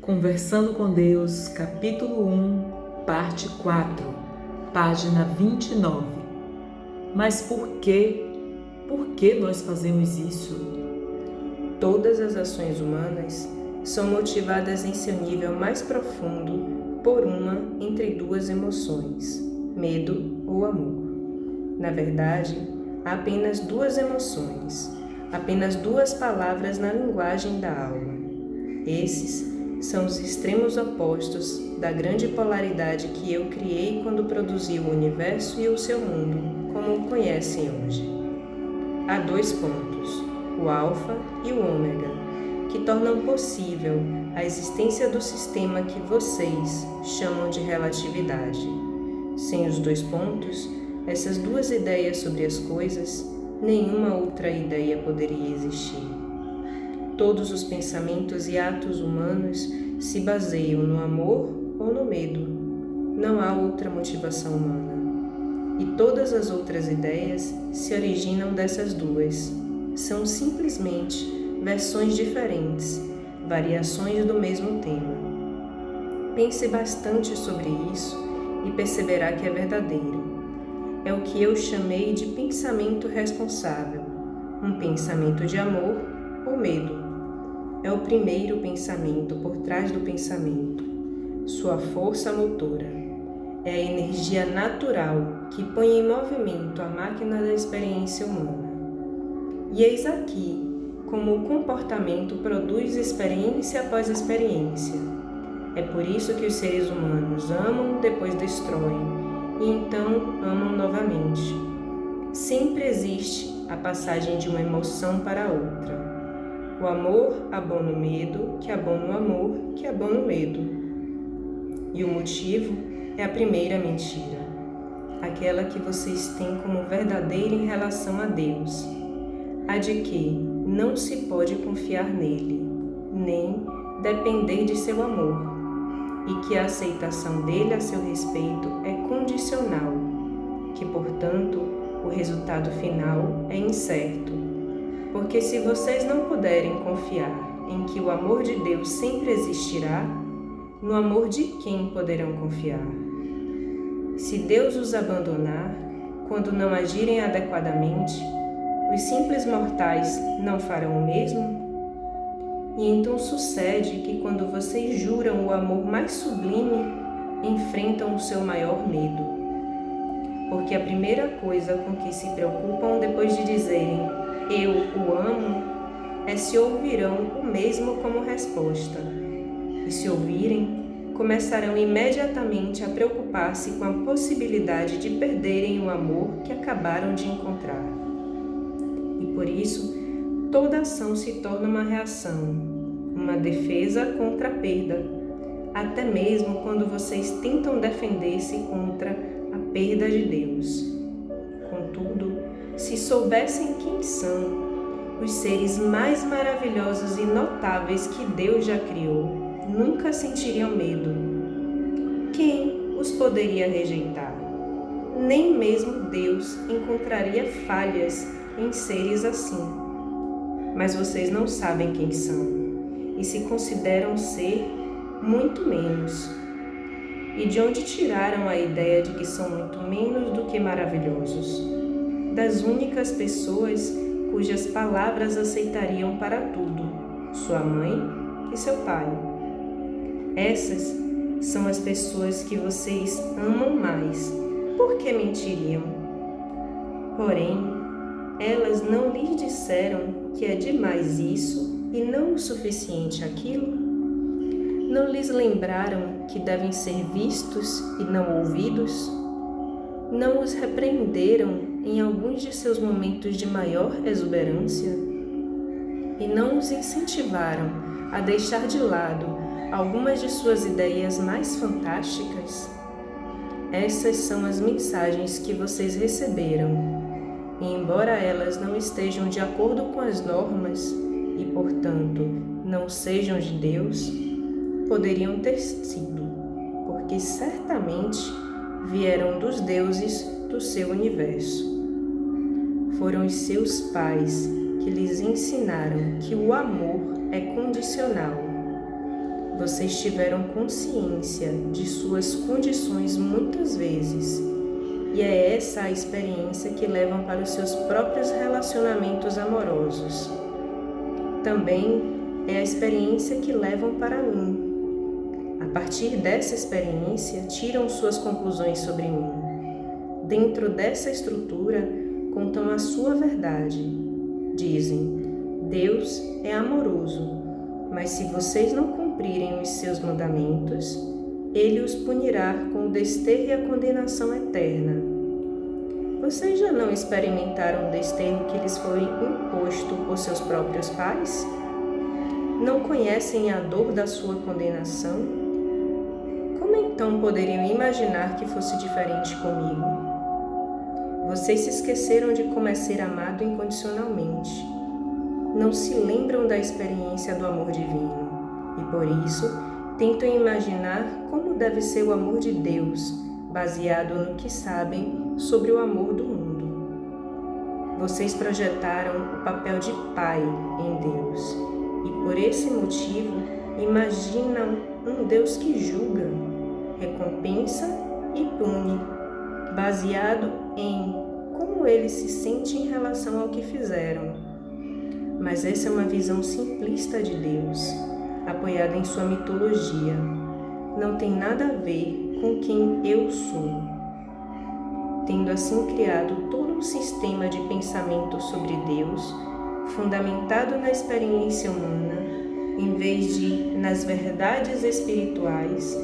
Conversando com Deus, capítulo 1, parte 4, página 29. Mas por quê? Por que nós fazemos isso? Todas as ações humanas são motivadas em seu nível mais profundo por uma entre duas emoções, medo ou amor. Na verdade, há apenas duas emoções, apenas duas palavras na linguagem da alma. Esses são os extremos opostos da grande polaridade que eu criei quando produzi o universo e o seu mundo, como o conhecem hoje. Há dois pontos, o alfa e o ômega, que tornam possível a existência do sistema que vocês chamam de relatividade. Sem os dois pontos, essas duas ideias sobre as coisas, nenhuma outra ideia poderia existir. Todos os pensamentos e atos humanos se baseiam no amor ou no medo. Não há outra motivação humana. E todas as outras ideias se originam dessas duas. São simplesmente versões diferentes, variações do mesmo tema. Pense bastante sobre isso e perceberá que é verdadeiro. É o que eu chamei de pensamento responsável, um pensamento de amor ou medo. É o primeiro pensamento por trás do pensamento, sua força motora. É a energia natural que põe em movimento a máquina da experiência humana. E eis aqui como o comportamento produz experiência após experiência. É por isso que os seres humanos amam, depois destroem, e então amam novamente. Sempre existe a passagem de uma emoção para outra. O amor abona o medo, que abona o amor, que abona o medo. E o motivo é a primeira mentira, aquela que vocês têm como verdadeira em relação a Deus, a de que não se pode confiar nele, nem depender de seu amor, e que a aceitação dele a seu respeito é condicional, que, portanto, o resultado final é incerto. Porque se vocês não puderem confiar em que o amor de Deus sempre existirá, no amor de quem poderão confiar? Se Deus os abandonar, quando não agirem adequadamente, os simples mortais não farão o mesmo? E então sucede que quando vocês juram o amor mais sublime, enfrentam o seu maior medo. Porque a primeira coisa com que se preocupam depois de dizerem eu o amo, é se ouvirão o mesmo como resposta. E se ouvirem, começarão imediatamente a preocupar-se com a possibilidade de perderem o amor que acabaram de encontrar. E por isso, toda ação se torna uma reação, uma defesa contra a perda, até mesmo quando vocês tentam defender-se contra a perda de Deus. Contudo, se soubessem quem são os seres mais maravilhosos e notáveis que Deus já criou, nunca sentiriam medo. Quem os poderia rejeitar? Nem mesmo Deus encontraria falhas em seres assim. Mas vocês não sabem quem são e se consideram ser muito menos. E de onde tiraram a ideia de que são muito menos do que maravilhosos? Das únicas pessoas cujas palavras aceitariam para tudo, sua mãe e seu pai. Essas são as pessoas que vocês amam mais. Por que mentiriam? Porém, elas não lhes disseram que é demais isso e não o suficiente aquilo? Não lhes lembraram que devem ser vistos e não ouvidos? Não os repreenderam em alguns de seus momentos de maior exuberância? E não os incentivaram a deixar de lado algumas de suas ideias mais fantásticas? Essas são as mensagens que vocês receberam, e embora elas não estejam de acordo com as normas e, portanto, não sejam de Deus, poderiam ter sido, porque certamente vieram dos deuses do seu universo. Foram os seus pais que lhes ensinaram que o amor é condicional. vocês tiveram consciência de suas condições muitas vezes, e é essa a experiência que levam para os seus próprios relacionamentos amorosos. Também é a experiência que levam para mim. A partir dessa experiência, tiram suas conclusões sobre mim. Dentro dessa estrutura, contam a sua verdade. Dizem: Deus é amoroso, mas se vocês não cumprirem os seus mandamentos, Ele os punirá com o desterro e a condenação eterna. Vocês já não experimentaram o desterro que lhes foi imposto por seus próprios pais? Não conhecem a dor da sua condenação? Como então poderiam imaginar que fosse diferente comigo? Vocês se esqueceram de como é ser amado incondicionalmente. Não se lembram da experiência do amor divino e, por isso, tentam imaginar como deve ser o amor de Deus, baseado no que sabem sobre o amor do mundo. Vocês projetaram o papel de pai em Deus e, por esse motivo, imaginam um Deus que julga, recompensa e pune, baseado em como ele se sente em relação ao que fizeram. Mas essa é uma visão simplista de Deus, apoiada em sua mitologia. Não tem nada a ver com quem eu sou. Tendo assim criado todo um sistema de pensamento sobre Deus, fundamentado na experiência humana, em vez de nas verdades espirituais,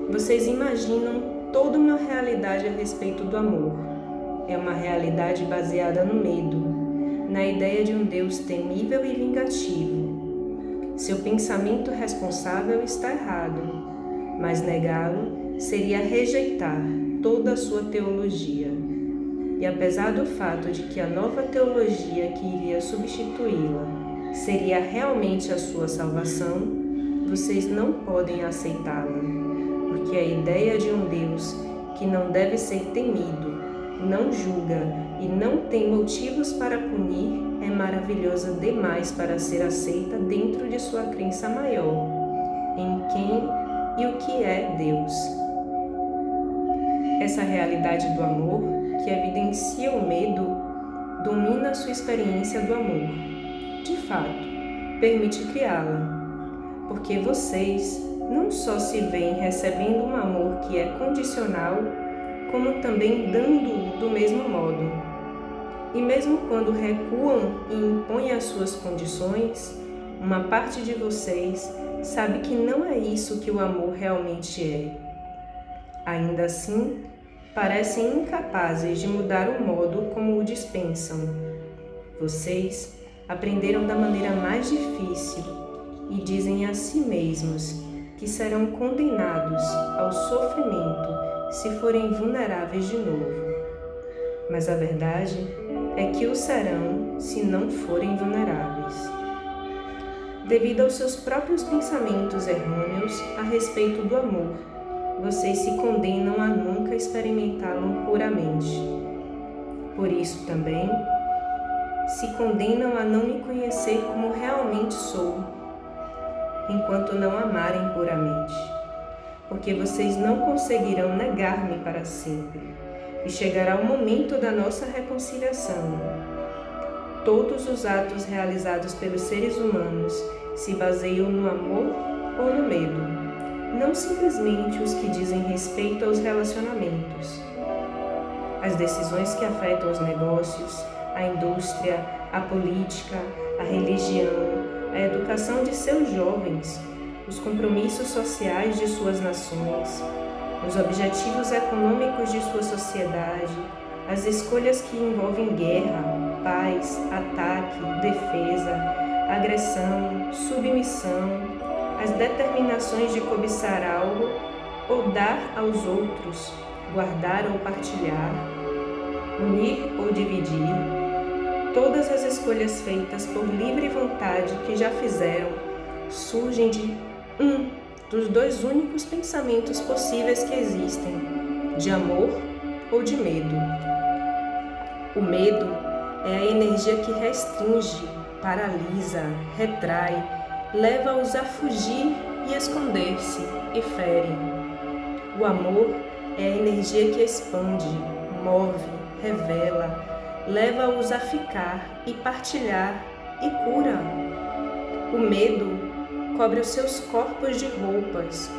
vocês imaginam toda uma realidade a respeito do amor. É uma realidade baseada no medo, na ideia de um Deus temível e vingativo. Seu pensamento responsável está errado, mas negá-lo seria rejeitar toda a sua teologia. E apesar do fato de que a nova teologia que iria substituí-la seria realmente a sua salvação, vocês não podem aceitá-la, porque a ideia de um Deus que não deve ser temido, não julga e não tem motivos para punir é maravilhosa demais para ser aceita dentro de sua crença maior em quem e o que é Deus. Essa realidade do amor, que evidencia o medo, domina sua experiência do amor. De fato, permite criá-la, porque vocês não só se veem recebendo um amor que é condicional, como também dando-o do mesmo modo. E mesmo quando recuam e impõem as suas condições, uma parte de vocês sabe que não é isso que o amor realmente é. Ainda assim, parecem incapazes de mudar o modo como o dispensam. Vocês aprenderam da maneira mais difícil e dizem a si mesmos que serão condenados ao sofrimento se forem vulneráveis de novo. Mas a verdade é que o serão se não forem vulneráveis. Devido aos seus próprios pensamentos errôneos a respeito do amor, vocês se condenam a nunca experimentá-lo puramente. Por isso também, se condenam a não me conhecer como realmente sou, enquanto não amarem puramente, porque vocês não conseguirão negar-me para sempre, e chegará o momento da nossa reconciliação. Todos os atos realizados pelos seres humanos se baseiam no amor ou no medo, não simplesmente os que dizem respeito aos relacionamentos. As decisões que afetam os negócios, a indústria, a política, a religião, a educação de seus jovens, os compromissos sociais de suas nações, os objetivos econômicos de sua sociedade, as escolhas que envolvem guerra, paz, ataque, defesa, agressão, submissão, as determinações de cobiçar algo ou dar aos outros, guardar ou partilhar, unir ou dividir, todas as escolhas feitas por livre vontade que já fizeram surgem de um dos dois únicos pensamentos possíveis que existem, de amor ou de medo. O medo é a energia que restringe, paralisa, retrai, leva-os a fugir e esconder-se e fere. O amor é a energia que expande, move, revela, leva-os a ficar e partilhar e cura. O medo cobre os seus corpos de roupas.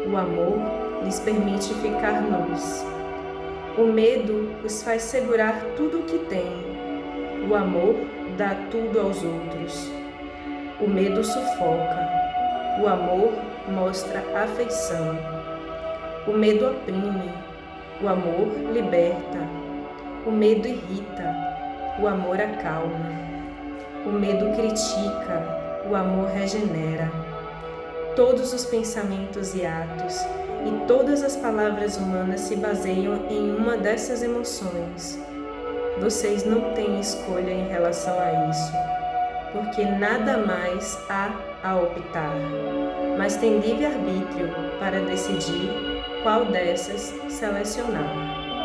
O amor lhes permite ficar nus. O medo os faz segurar tudo o que têm. O amor dá tudo aos outros. O medo sufoca. O amor mostra afeição. O medo oprime. O amor liberta. O medo irrita. O amor acalma. O medo critica. O amor regenera. Todos os pensamentos e atos e todas as palavras humanas se baseiam em uma dessas emoções. Vocês não têm escolha em relação a isso, porque nada mais há a optar, mas têm livre-arbítrio para decidir qual dessas selecionar.